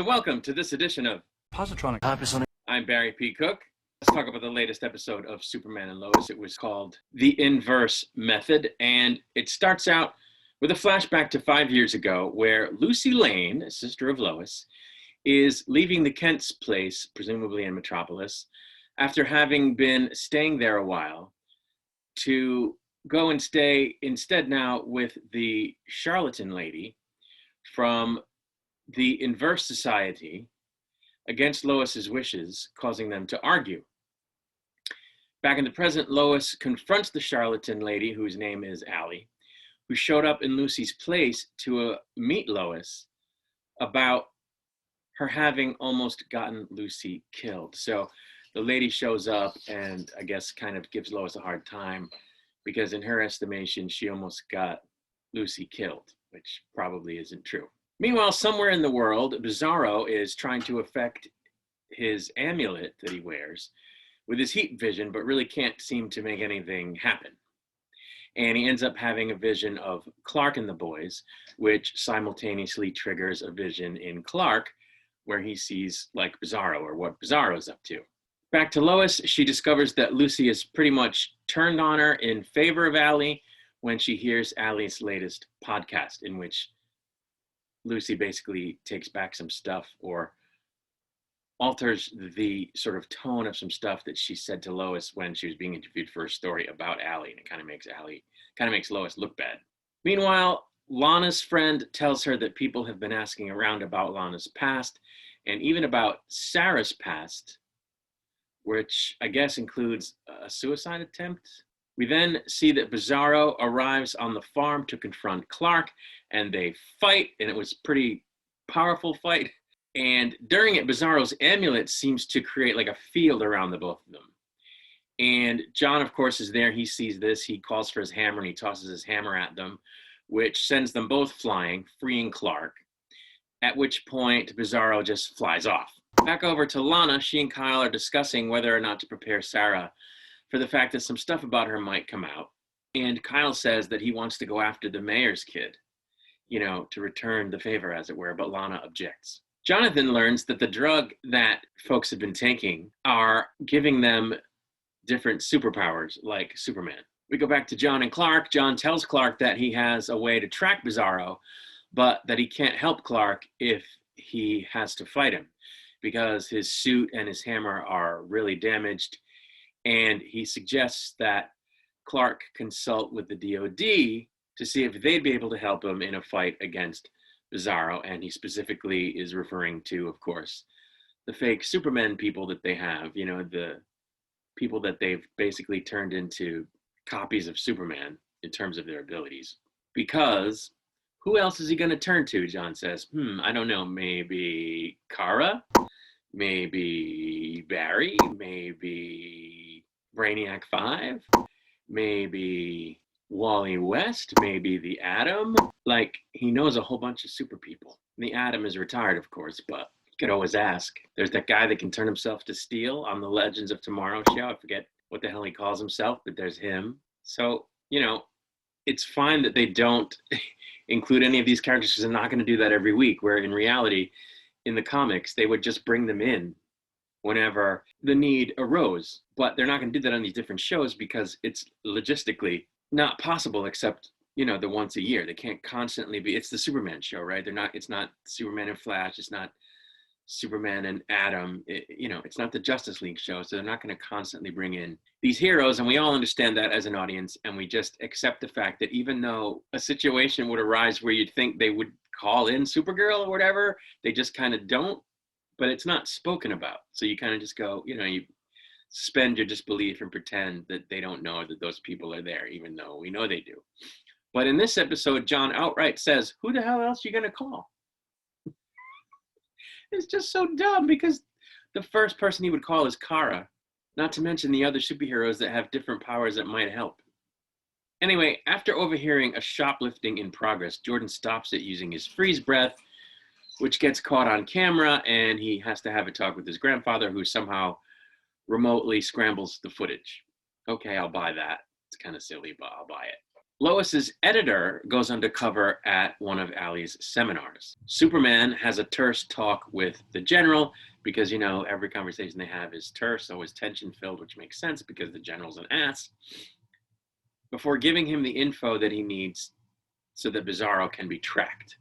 and welcome to this edition of Positronic. I'm Barry P. Cook. Let's talk about the latest episode of Superman and Lois. It was called The Inverse Method, and it starts out with a flashback to 5 years ago where Lucy Lane, a sister of Lois, is leaving the Kent's place, presumably in Metropolis, after having been staying there a while, to go and stay instead now with the charlatan lady from the Inverse Society against Lois's wishes, causing them to argue. Back in the present, Lois confronts the charlatan lady, whose name is Allie, who showed up in Lucy's place to meet Lois about her having almost gotten Lucy killed. So the lady shows up and I guess kind of gives Lois a hard time because in her estimation, she almost got Lucy killed, which probably isn't true. Meanwhile, somewhere in the world, Bizarro is trying to affect his amulet that he wears with his heat vision, but really can't seem to make anything happen. And he ends up having a vision of Clark and the boys, which simultaneously triggers a vision in Clark where he sees like Bizarro or what Bizarro's up to. Back to Lois, she discovers that Lucy is pretty much turned on her in favor of Allie when she hears Allie's latest podcast, in which Lucy basically takes back some stuff or alters the sort of tone of some stuff that she said to Lois when she was being interviewed for a story about Allie, and it kind of makes Lois look bad. Meanwhile, Lana's friend tells her that people have been asking around about Lana's past and even about Sarah's past, which I guess includes a suicide attempt. We then see that Bizarro arrives on the farm to confront Clark, and they fight, and it was a pretty powerful fight. And during it, Bizarro's amulet seems to create like a field around the both of them. And John, of course, is there. He sees this. He calls for his hammer, and he tosses his hammer at them, which sends them both flying, freeing Clark, at which point Bizarro just flies off. Back over to Lana, she and Kyle are discussing whether or not to prepare Sarah for the fact that some stuff about her might come out. And Kyle says that he wants to go after the mayor's kid, to return the favor, as it were, but Lana objects. Jonathan learns that the drug that folks have been taking are giving them different superpowers, like Superman. We go back to John and Clark. John tells Clark that he has a way to track Bizarro, but that he can't help Clark if he has to fight him because his suit and his hammer are really damaged. And he suggests that Clark consult with the DOD to see if they'd be able to help him in a fight against Bizarro. And he specifically is referring to, of course, the fake Superman people that they have, the people that they've basically turned into copies of Superman in terms of their abilities. Because who else is he going to turn to, John says? I don't know, maybe Kara? Maybe Barry? Maybe Brainiac 5? Maybe Wally West? Maybe the Atom? Like, he knows a whole bunch of super people. The Atom is retired, of course, but you could always ask. There's that guy that can turn himself to steel on the Legends of Tomorrow show. I forget what the hell he calls himself, but there's him. So, it's fine that they don't include any of these characters because they're not going to do that every week, where in reality, in the comics, they would just bring them in whenever the need arose. But they're not going to do that on these different shows because it's logistically not possible except, the once a year. They can't constantly be, it's the Superman show, right? It's not Superman and Flash. It's not Superman and Atom. It's not the Justice League show. So they're not going to constantly bring in these heroes. And we all understand that as an audience. And we just accept the fact that even though a situation would arise where you'd think they would call in Supergirl or whatever, they just kind of don't, but it's not spoken about. So you kind of just go, you suspend your disbelief and pretend that they don't know that those people are there, even though we know they do. But in this episode, John outright says, who the hell else are you going to call? It's just so dumb because the first person he would call is Kara, not to mention the other superheroes that have different powers that might help. Anyway, after overhearing a shoplifting in progress, Jordan stops it using his freeze breath, which gets caught on camera, and he has to have a talk with his grandfather, who somehow remotely scrambles the footage. Okay, I'll buy that. It's kind of silly, but I'll buy it. Lois'S editor goes undercover at one of Allie's seminars. Superman has a terse talk with the general because, every conversation they have is terse, always tension-filled, which makes sense because the general's an ass, before giving him the info that he needs so that Bizarro can be tracked.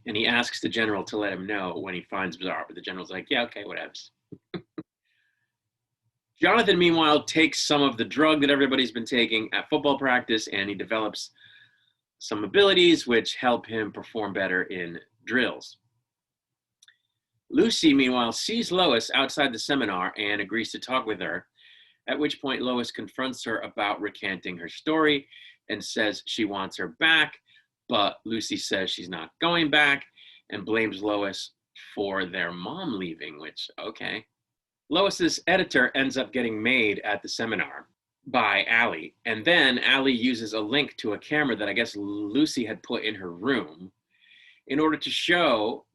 And he asks the general to let him know when he finds Bizarro, but the general's like, yeah, okay, whatevs. Jonathan, meanwhile, takes some of the drug that everybody's been taking at football practice, and he develops some abilities which help him perform better in drills. Lucy, meanwhile, sees Lois outside the seminar and agrees to talk with her, at which point Lois confronts her about recanting her story and says she wants her back, but Lucy says she's not going back and blames Lois for their mom leaving, which, okay. Lois's editor ends up getting made at the seminar by Allie, and then Allie uses a link to a camera that I guess Lucy had put in her room in order to show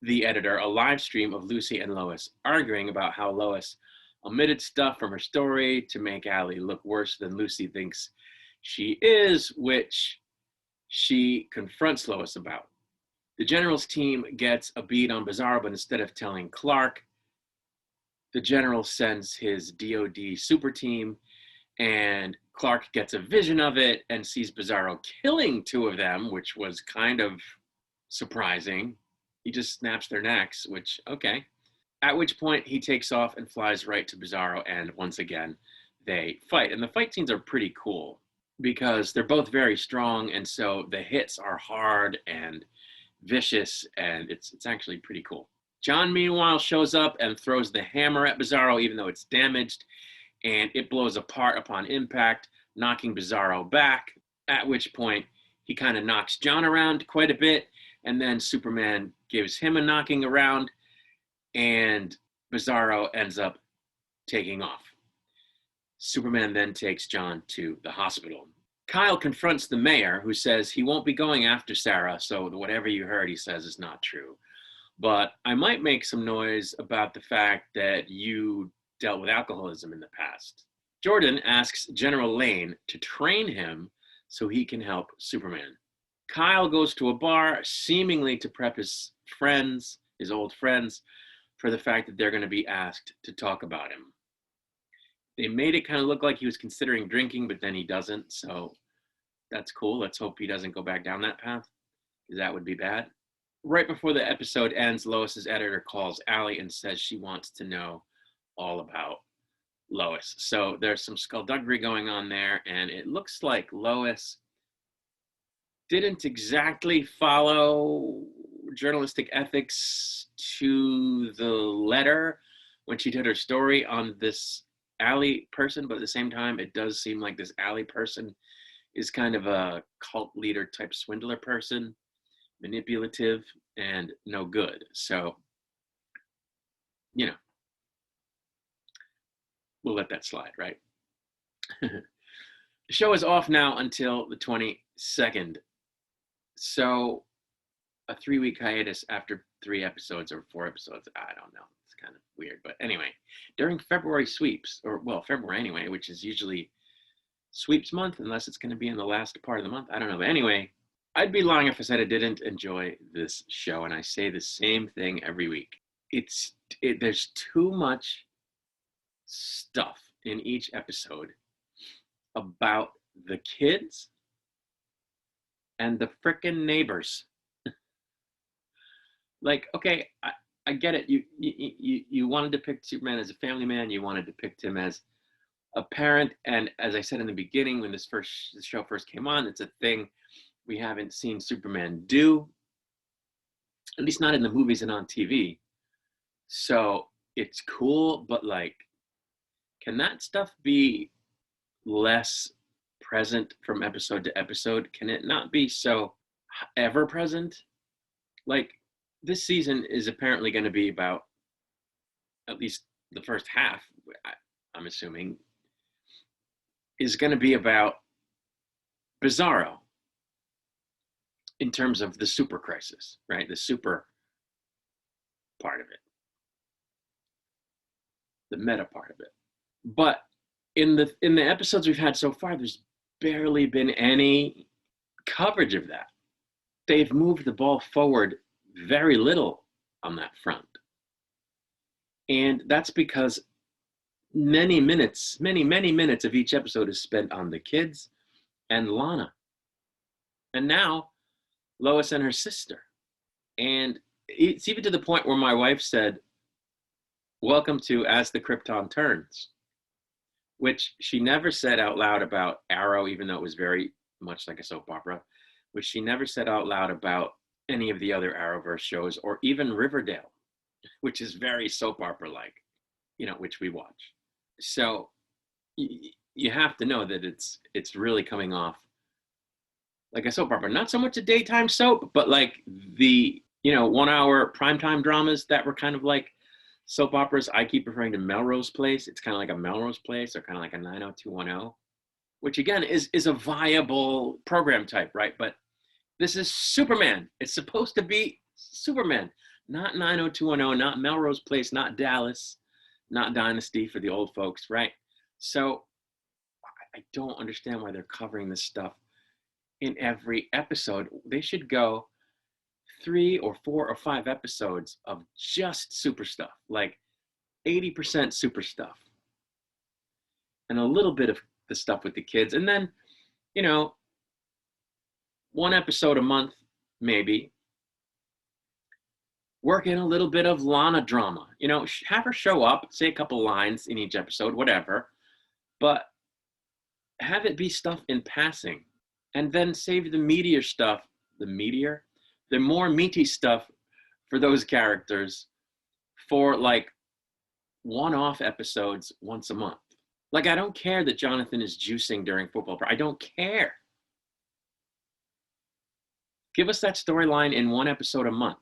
the editor a live stream of Lucy and Lois arguing about how Lois omitted stuff from her story to make Allie look worse than Lucy thinks she is, which she confronts Lois about. The general's team gets a beat on Bizarro, but instead of telling Clark, the general sends his DOD super team, and Clark gets a vision of it and sees Bizarro killing two of them, which was kind of surprising. He just snaps their necks, which, okay. At which point he takes off and flies right to Bizarro, and once again, they fight. And the fight scenes are pretty cool because they're both very strong, and so the hits are hard and vicious, and it's actually pretty cool. John, meanwhile, shows up and throws the hammer at Bizarro, even though it's damaged, and it blows apart upon impact, knocking Bizarro back, at which point he kind of knocks John around quite a bit, and then Superman gives him a knocking around, and Bizarro ends up taking off. Superman then takes John to the hospital. Kyle confronts the mayor, who says he won't be going after Sarah, so whatever you heard, he says, is not true. But I might make some noise about the fact that you dealt with alcoholism in the past. Jordan asks General Lane to train him so he can help Superman. Kyle goes to a bar, seemingly to prep his friends, his old friends, for the fact that they're going to be asked to talk about him. They made it kind of look like he was considering drinking, but then he doesn't, so that's cool. Let's hope he doesn't go back down that path, because that would be bad. Right before the episode ends, Lois's editor calls Allie and says she wants to know all about Lois. So there's some skullduggery going on there, and it looks like Lois didn't exactly follow journalistic ethics to the letter when she did her story on this Allie person, but at the same time, it does seem like this Allie person is kind of a cult leader type swindler person, manipulative and no good. So, we'll let that slide, right? The show is off now until the 22nd. So a 3-week hiatus after 3 episodes or 4 episodes, I don't know. It's kind of weird. But anyway, during February sweeps, February anyway, which is usually sweeps month, unless it's going to be in the last part of the month. I don't know. But anyway, I'd be lying if I said I didn't enjoy this show, and I say the same thing every week. There's too much stuff in each episode about the kids and the frickin' neighbors. Like, okay, I get it. You want to depict Superman as a family man. You want to depict him as a parent. And as I said in the beginning, when this show first came on, it's a thing we haven't seen Superman do, at least not in the movies and on TV. So it's cool, but like, can that stuff be less present from episode to episode? Can it not be so ever present? Like, this season is apparently going to be about, at least the first half, I'm assuming, is going to be about Bizarro in terms of the super crisis, right? The super part of it, the meta part of it. But in the episodes we've had so far, there's barely been any coverage of that. They've moved the ball forward very little on that front. And that's because many minutes of each episode is spent on the kids and Lana. And now Lois and her sister. And it's even to the point where my wife said, "Welcome to As the Krypton Turns," which she never said out loud about Arrow, even though it was very much like a soap opera, which she never said out loud about any of the other Arrowverse shows, or even Riverdale, which is very soap opera-like, which we watch. So you have to know that it's really coming off like a soap opera. Not so much a daytime soap, but like the 1 hour primetime dramas that were kind of like soap operas. I keep referring to Melrose Place. It's kind of like a Melrose Place, or kind of like a 90210, which again is a viable program type, right? But this is Superman. It's supposed to be Superman, not 90210, not Melrose Place, not Dallas, not Dynasty for the old folks, right? So I don't understand why they're covering this stuff in every episode. They should go 3 or 4 or 5 episodes of just super stuff, like 80% super stuff, and a little bit of the stuff with the kids. And then, 1 episode a month, maybe. Work in a little bit of Lana drama. Have her show up, say a couple lines in each episode, whatever. But have it be stuff in passing. And then save the meatier stuff, the more meaty stuff for those characters for like one-off episodes once a month. Like, I don't care that Jonathan is juicing during football. I don't care. Give us that storyline in 1 episode a month.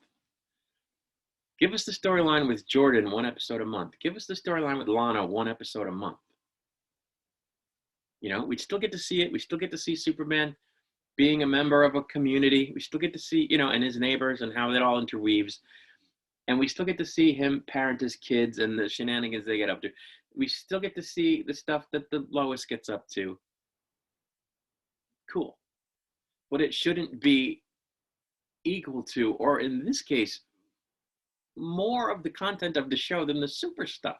Give us the storyline with Jordan 1 episode a month. Give us the storyline with Lana 1 episode a month. We'd still get to see it. We still get to see Superman being a member of a community. We still get to see, and his neighbors and how that all interweaves. And we still get to see him parent his kids and the shenanigans they get up to. We still get to see the stuff that the Lois gets up to. Cool. But it shouldn't be equal to, or in this case, more of the content of the show than the super stuff.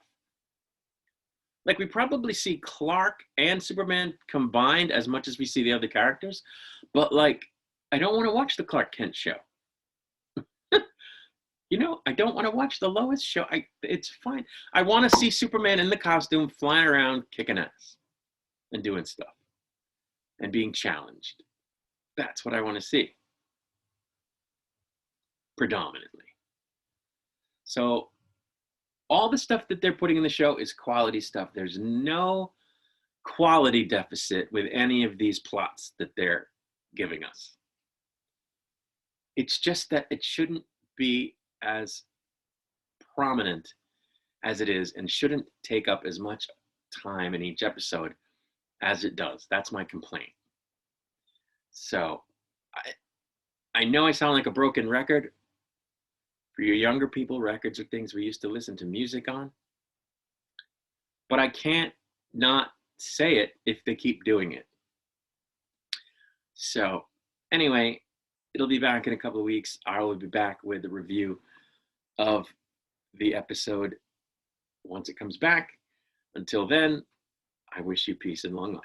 Like, we probably see Clark and Superman combined as much as we see the other characters, but like, I don't want to watch the Clark Kent show. I don't want to watch the Lois show. It's fine. I want to see Superman in the costume flying around kicking ass and doing stuff and being challenged. That's what I want to see. Predominantly. So all the stuff that they're putting in the show is quality stuff. There's no quality deficit with any of these plots that they're giving us. It's just that it shouldn't be as prominent as it is, and shouldn't take up as much time in each episode as it does. That's my complaint. So I know I sound like a broken record. For your younger people, records are things we used to listen to music on. But I can't not say it if they keep doing it. So anyway, it'll be back in a couple of weeks. I will be back with a review of the episode once it comes back. Until then, I wish you peace and long life.